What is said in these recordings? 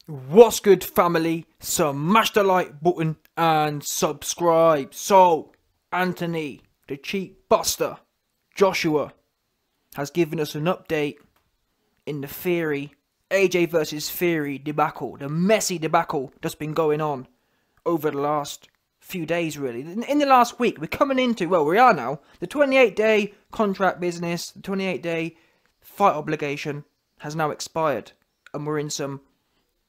What's good, family? Smash the like button and subscribe. So, Anthony, the cheat buster, Joshua, has given us an update in the Fury, AJ versus Fury debacle, the messy debacle that's been going on over the last few days, really. In the last week, we're coming into, well, we are now, the 28-day contract business, the 28-day fight obligation has now expired, and we're in some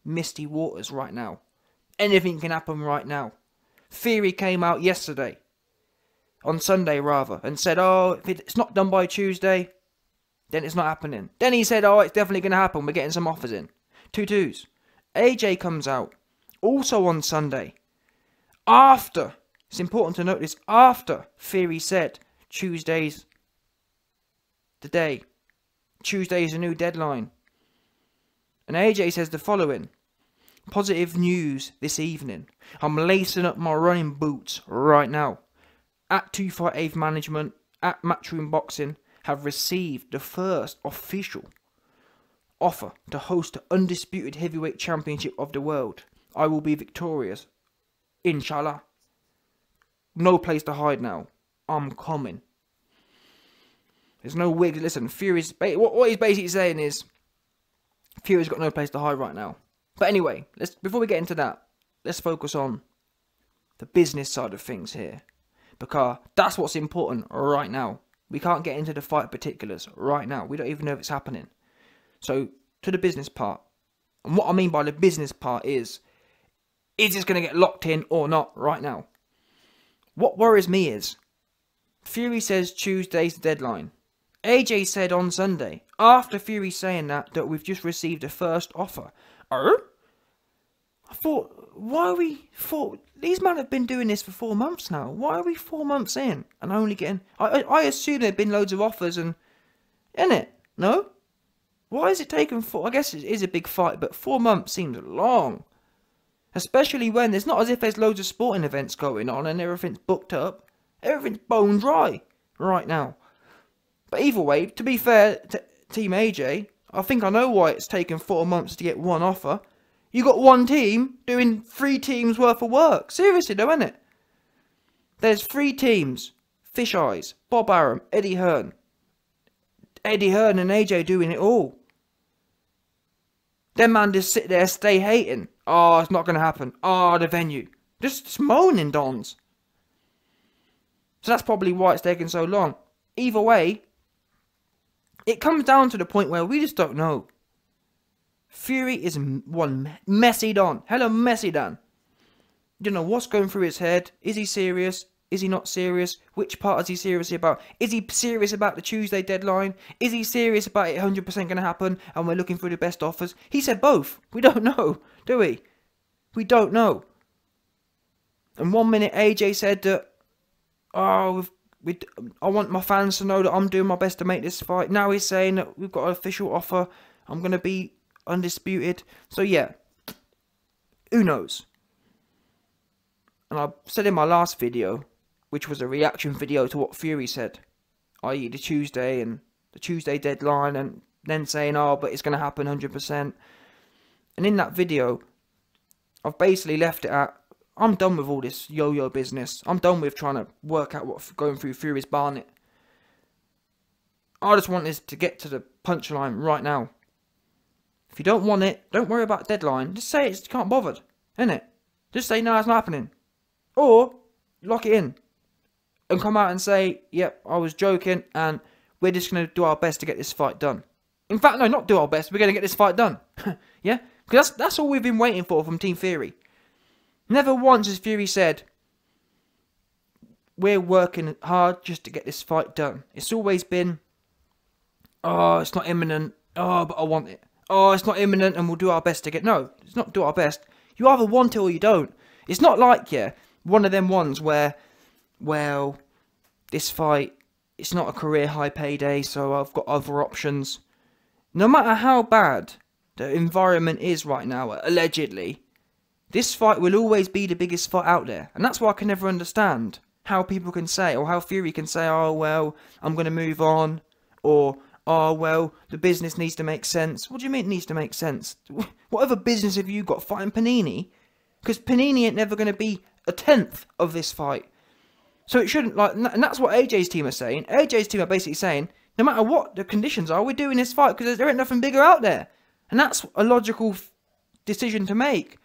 misty waters right now. Anything can happen right now. Fury came out yesterday, on Sunday rather, and said, oh, if it's not done by Tuesday, then it's not happening. Then he said, oh, it's definitely going to happen, we're getting some offers in. 2-2s. AJ comes out, also on Sunday, after, it's important to note this, after Fury said, Tuesday's the day. Tuesday's a new deadline. And AJ says the following: positive news this evening. I'm lacing up my running boots right now. At 258 Management, at Matchroom Boxing, have received the first official offer to host the undisputed heavyweight championship of the world. I will be victorious. Inshallah. No place to hide now. I'm coming. There's no wig. Listen, Fury's... What he's basically saying is, Fury's got no place to hide right now. But anyway, before we get into that, let's focus on the business side of things here, because that's what's important right now. We can't get into the fight particulars right now. We don't even know if it's happening. So, to the business part. And what I mean by the business part is this going to get locked in or not right now? What worries me is, Fury says Tuesday's the deadline. AJ said on Sunday, after Fury saying that we've just received the first offer. I thought, these men have been doing this for 4 months now. Why are we 4 months in and only getting... I assume there've been loads of offers and... Innit? No? Why is it taking 4... I guess it is a big fight, but 4 months seems long. Especially when there's not as if there's loads of sporting events going on and everything's booked up. Everything's bone dry right now. But either way, to be fair to Team AJ, I think I know why it's taken 4 months to get one offer. You got one team doing 3 teams worth of work. Seriously though, innit? There's 3 teams. Fish Eyes, Bob Arum, Eddie Hearn. Eddie Hearn and AJ doing it all. Them man just sit there, stay hating. Oh, it's not going to happen. Oh, the venue. Just moaning, dons. So that's probably why it's taking so long. Either way, it comes down to the point where we just don't know. Fury is one messy Don. Hello, messy Dan. You don't know what's going through his head. Is he serious? Is he not serious? Which part is he serious about? Is he serious about the Tuesday deadline? Is he serious about it 100% going to happen and we're looking for the best offers? He said both. We don't know, do we? We don't know. And 1 minute AJ said that, oh, I want my fans to know that I'm doing my best to make this fight. Now he's saying that we've got an official offer. I'm going to be undisputed. So yeah, who knows? And I said in my last video, which was a reaction video to what Fury said, i.e. the Tuesday and the Tuesday deadline, and then saying, oh, but it's going to happen 100%. And in that video, I've basically left it at, I'm done with all this yo-yo business. I'm done with trying to work out what's going through Fury's barnet. I just want this to get to the punchline right now. If you don't want it, don't worry about the deadline. Just say it's can't bothered, innit? Just say no, it's not happening. Or lock it in and come out and say, yep, I was joking and we're just going to do our best to get this fight done. In fact, no, not do our best. We're going to get this fight done. Yeah? Because that's all we've been waiting for from Team Fury. Never once has Fury said, we're working hard just to get this fight done. It's always been, oh, it's not imminent. Oh, but I want it. Oh, it's not imminent and we'll do our best to get... No, it's not do our best. You either want it or you don't. It's not like, yeah, one of them ones where, well, this fight, it's not a career high payday, so I've got other options. No matter how bad the environment is right now, allegedly, this fight will always be the biggest fight out there. And that's why I can never understand how people can say, or how Fury can say, oh, well, I'm going to move on, or oh, well, the business needs to make sense. What do you mean it needs to make sense? What other business have you got fighting Panini? Because Panini ain't never going to be a tenth of this fight. So it shouldn't, like, and that's what AJ's team are saying. AJ's team are basically saying, no matter what the conditions are, we're doing this fight because there ain't nothing bigger out there. And that's a logical decision to make.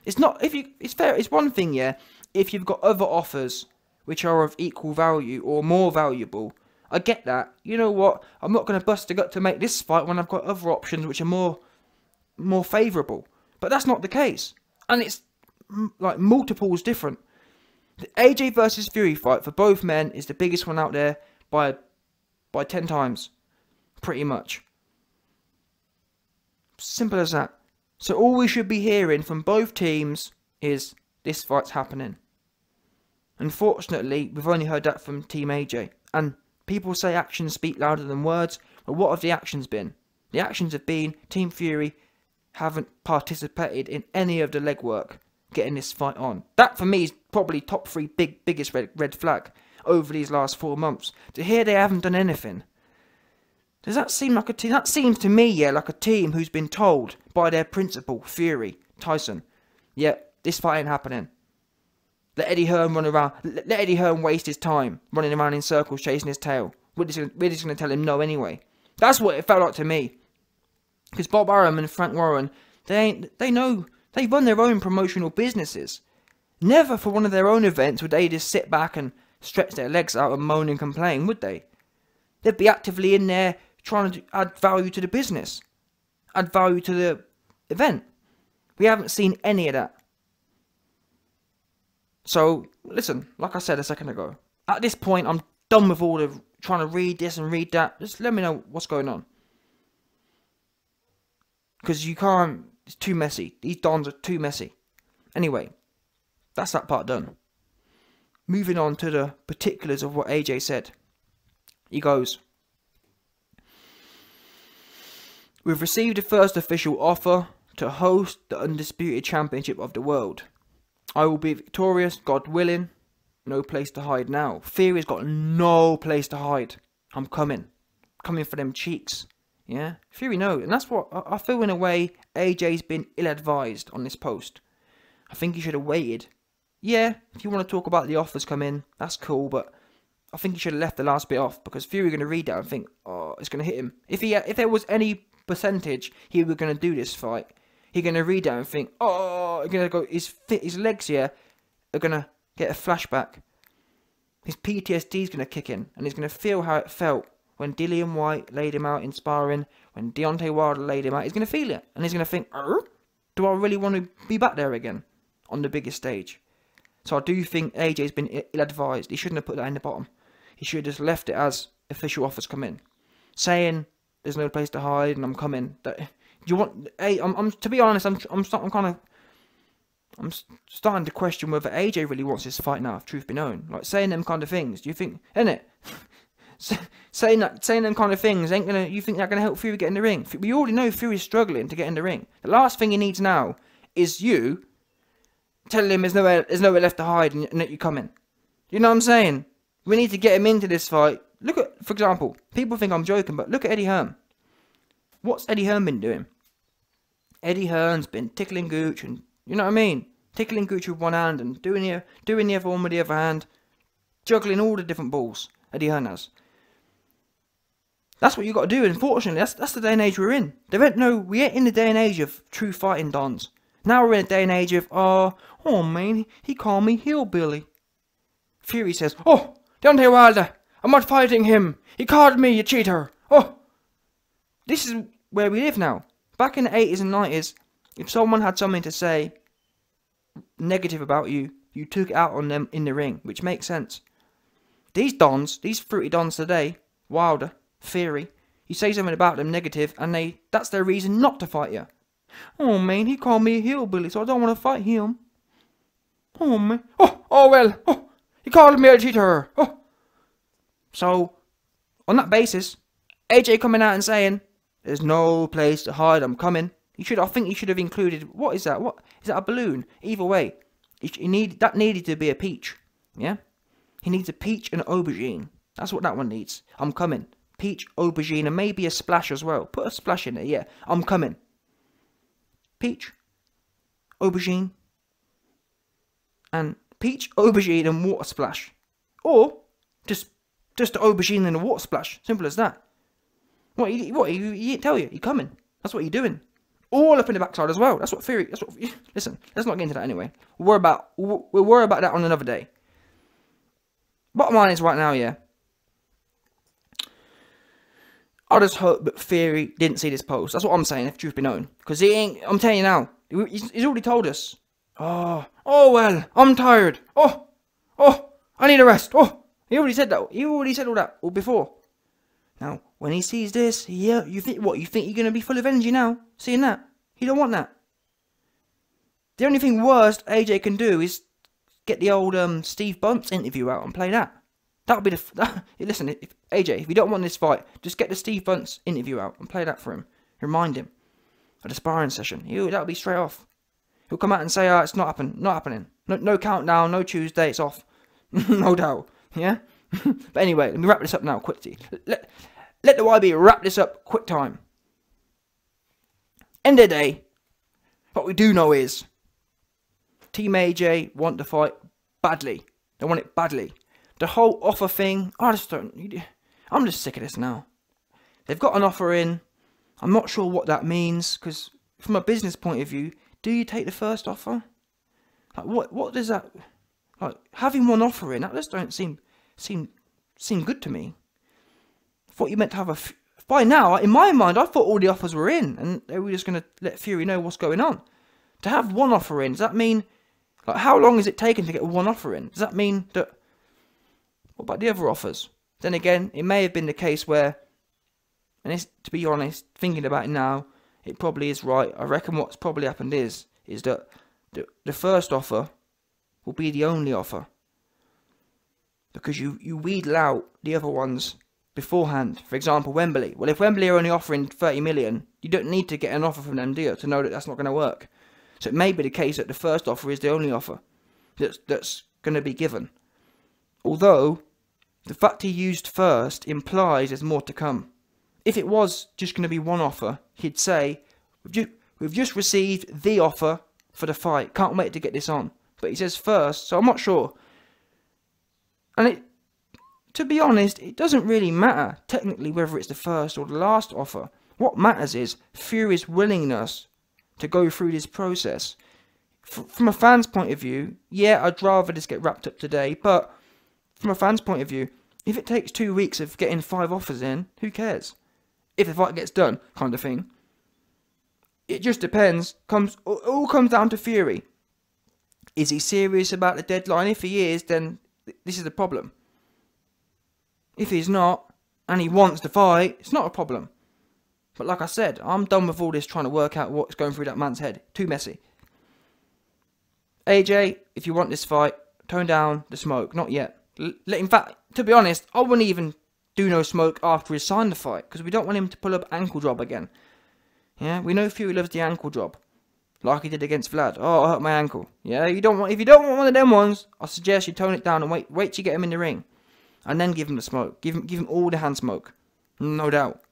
It's not, it's fair, it's one thing, yeah, if you've got other offers which are of equal value or more valuable. I get that. You know what? I'm not going to bust a gut to make this fight when I've got other options which are more favourable. But that's not the case. And it's like multiples different. The AJ versus Fury fight for both men is the biggest one out there by 10 times. Pretty much. Simple as that. So all we should be hearing from both teams is this fight's happening. Unfortunately, we've only heard that from Team AJ. And people say actions speak louder than words. But what have the actions been? The actions have been Team Fury haven't participated in any of the legwork getting this fight on. That for me is probably top 3 biggest red flag over these last 4 months. To hear they haven't done anything. Does that seem like a team? That seems to me, yeah, like a team who's been told by their principal, Fury, Tyson, yeah, this fight ain't happening. Let Eddie Hearn run around. Let Eddie Hearn waste his time running around in circles chasing his tail. We're just going to tell him no anyway. That's what it felt like to me. Because Bob Arum and Frank Warren, they run their own promotional businesses. Never for one of their own events would they just sit back and stretch their legs out and moan and complain, would they? They'd be actively in there trying to add value to the business. Add value to the event. We haven't seen any of that. So, listen, like I said a second ago, at this point I'm done with all the trying to read this and read that. Just let me know what's going on. Because you can't, it's too messy. These dons are too messy. Anyway, that's that part done. Moving on to the particulars of what AJ said. He goes, we've received the first official offer to host the Undisputed Championship of the World. I will be victorious, God willing. No place to hide now. Fury's got no place to hide. I'm coming. Coming for them cheeks. Yeah? Fury knows. And that's what I feel in a way AJ's been ill-advised on this post. I think he should have waited. Yeah, if you want to talk about the offers come in, that's cool, but I think he should have left the last bit off because Fury's going to read that and think, oh, it's going to hit him. If there was any percentage he was going to do this fight, he's going to read that and think, oh, he's going to go, his legs here are going to get a flashback. His PTSD is going to kick in, and he's going to feel how it felt when Dillian White laid him out in sparring, when Deontay Wilder laid him out. He's going to feel it, and he's going to think, do I really want to be back there again on the biggest stage? So I do think AJ's been ill-advised. He shouldn't have put that in the bottom. He should have just left it as official offers come in, saying there's no place to hide and I'm coming. Do you want? Hey, I'm to be honest, I'm starting to question whether AJ really wants this fight now. If truth be known, like saying them kind of things. Do you think, innit? saying them kind of things ain't gonna. You think they're gonna help Fury get in the ring? We already know Fury's struggling to get in the ring. The last thing he needs now is you telling him there's nowhere left to hide and that you're coming. You know what I'm saying? We need to get him into this fight. Look at, for example, people think I'm joking, but look at Eddie Hearn. What's Eddie Hearn been doing? Eddie Hearn's been tickling Gooch and, you know what I mean? Tickling Gooch with one hand and doing the other one with the other hand. Juggling all the different balls Eddie Hearn has. That's what you got to do, unfortunately. That's the day and age we're in. We ain't in the day and age of true fighting dons. Now we're in a day and age of, oh man, he called me hillbilly. Fury says, oh, Deontay Wilder, I'm not fighting him. He called me a cheater. Oh, this is where we live now. Back in the 80s and 90s, if someone had something to say negative about you, you took it out on them in the ring, which makes sense. These dons, these fruity dons today, Wilder, Fury, you say something about them negative and that's their reason not to fight you. Oh man, he called me a hillbilly, so I don't want to fight him. Oh man, oh well, oh, he called me a cheater. Oh. So, on that basis, AJ coming out and saying, there's no place to hide, I'm coming. I think he should have included, what is that? What is that, a balloon? Either way, that needed to be a peach. Yeah? He needs a peach and an aubergine. That's what that one needs. I'm coming. peach, aubergine, and maybe a splash as well. Put a splash in it, yeah. I'm coming. Peach, aubergine, and water splash. Or just the aubergine and a water splash. Simple as that. He tell you, you're coming. That's what you're doing. All up in the backside as well. That's what Fury. Listen, let's not get into that anyway. We'll worry about that on another day. Bottom line is right now, yeah. I just hope that Fury didn't see this post. That's what I'm saying, if truth be known. Because he ain't. I'm telling you now. He's already told us. Oh well. I'm tired. Oh, I need a rest. Oh, he already said that. He already said all that before. Now, when he sees this, yeah, you think what? You think you're gonna be full of energy now, seeing that? You don't want that. The only thing worst AJ can do is get the old Steve Bunce interview out and play that. That'll be the. Listen, AJ, if you don't want this fight, just get the Steve Bunce interview out and play that for him. Remind him of the sparring session. That'll be straight off. He'll come out and say, it's not happening. No countdown, no Tuesday, it's off. No doubt. Yeah. But anyway, let me wrap this up now quickly. Let the YB wrap this up quick time. End of the day, what we do know is Team AJ want the fight badly. They want it badly. The whole offer thing, I'm just sick of this now. They've got an offer in. I'm not sure what that means, because from a business point of view, do you take the first offer? Like what does that, like having one offer in, that just don't seem good to me. I thought you meant to have by now, in my mind, I thought all the offers were in, and they were just going to let Fury know what's going on. To have one offer in, does that mean, like, how long is it taking to get one offer in? Does that mean that, what about the other offers? Then again, it may have been the case where, and it's, to be honest, thinking about it now, it probably is right. I reckon what's probably happened is that the first offer will be the only offer. Because you wheedle out the other ones beforehand. For example, Wembley. Well, if Wembley are only offering 30 million, you don't need to get an offer from them, do you, to know that that's not going to work. So it may be the case that the first offer is the only offer that's going to be given. Although, the fact he used first implies there's more to come. If it was just going to be one offer, he'd say, we've just received the offer for the fight. Can't wait to get this on. But he says first, so I'm not sure. And to be honest, it doesn't really matter technically whether it's the first or the last offer. What matters is Fury's willingness to go through this process. From a fan's point of view, yeah, I'd rather this get wrapped up today, but from a fan's point of view, if it takes 2 weeks of getting 5 offers in, who cares? If the fight gets done, kind of thing. It just depends. All comes down to Fury. Is he serious about the deadline? If he is, then this is the problem. If he's not, and he wants to fight, it's not a problem. But like I said, I'm done with all this trying to work out what's going through that man's head. Too messy. AJ, if you want this fight, tone down the smoke. Not yet. In fact, to be honest, I wouldn't even do no smoke after he signed the fight, because we don't want him to pull up ankle drop again. Yeah, we know Fury loves the ankle drop, like he did against Vlad. Oh, I hurt my ankle. Yeah, if you don't want one of them ones, I suggest you tone it down and wait till you get him in the ring, and then give him the smoke. Give him all the hand smoke, no doubt.